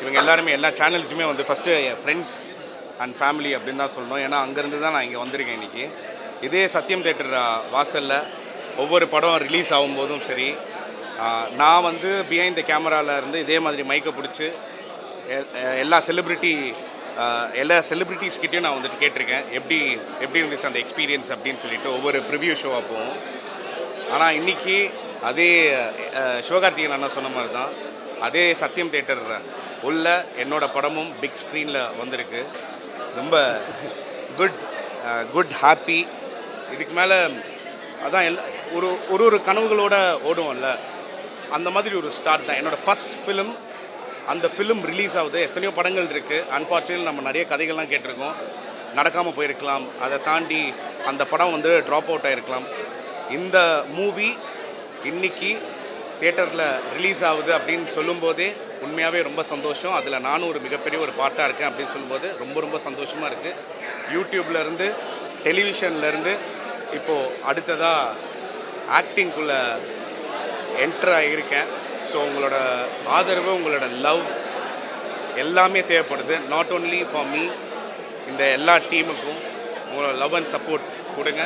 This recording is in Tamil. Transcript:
இவங்க எல்லாருமே எல்லா சேனல்ஸுமே வந்து first N friends and family அப்படின்னு தான் சொல்லணும். ஏன்னா அங்கேருந்து தான் நான் இங்கே வந்திருக்கேன் இன்றைக்கி. இதே சத்யம் தேட்டர் வாசலில் ஒவ்வொரு படம் ரிலீஸ் ஆகும்போதும் சரி, நான் வந்து பிஹைண்ட் த கேமராவில் இருந்து இதே மாதிரி மைக்கை பிடிச்சி எல்லா செலிப்ரிட்டிஸ்கிட்டையும் நான் வந்துட்டு கேட்டிருக்கேன் எப்படி இருந்துச்சு அந்த எக்ஸ்பீரியன்ஸ் அப்படின்னு சொல்லிட்டு ஒவ்வொரு ப்ரிவ்யூ ஷோவாக போகும். ஆனால் இன்றைக்கி அதே சிவகார்த்திகேயன் அண்ணா சொன்ன மாதிரி தான் அதே சத்யம் தேட்டர் உள்ள என்னோடய படமும் பிக் ஸ்க்ரீனில் வந்திருக்கு. ரொம்ப குட் ஹாப்பி. இதுக்கு மேலே அதான் ஒரு கனவுகளோடு ஓடுவோம்ல, அந்த மாதிரி ஒரு ஸ்டார்ட் தான். என்னோடய ஃபஸ்ட் ஃபிலிம், அந்த ஃபிலிம் ரிலீஸ் ஆகுது. எத்தனையோ படங்கள் இருக்குது. அன்ஃபார்ச்சுனேட்லி நம்ம நிறைய கதைகள்லாம் கேட்டிருக்கோம், நடக்காமல் போயிருக்கலாம். அதை தாண்டி அந்த படம் வந்து ட்ராப் அவுட் ஆகிருக்கலாம். இந்த மூவி இன்றைக்கி தியேட்டரில் ரிலீஸ் ஆகுது அப்படின்னு சொல்லும்போதே உண்மையாகவே ரொம்ப சந்தோஷம். அதில் நானும் ஒரு மிகப்பெரிய ஒரு பார்ட்டாக இருக்கேன் அப்படின்னு சொல்லும்போது ரொம்ப சந்தோஷமாக இருக்குது. யூடியூப்லேருந்து, டெலிவிஷன்லேருந்து இப்போது அடுத்ததாக ஆக்டிங்குள்ளே என்ட்ரு ஆகியிருக்கேன். ஸோ உங்களோட ஆதரவு, உங்களோட லவ் எல்லாமே தேவைப்படுது. நாட் ஓன்லி ஃபார் மீ, இந்த எல்லா டீமுக்கும் உங்களோட லவ் அண்ட் சப்போர்ட் கொடுங்க.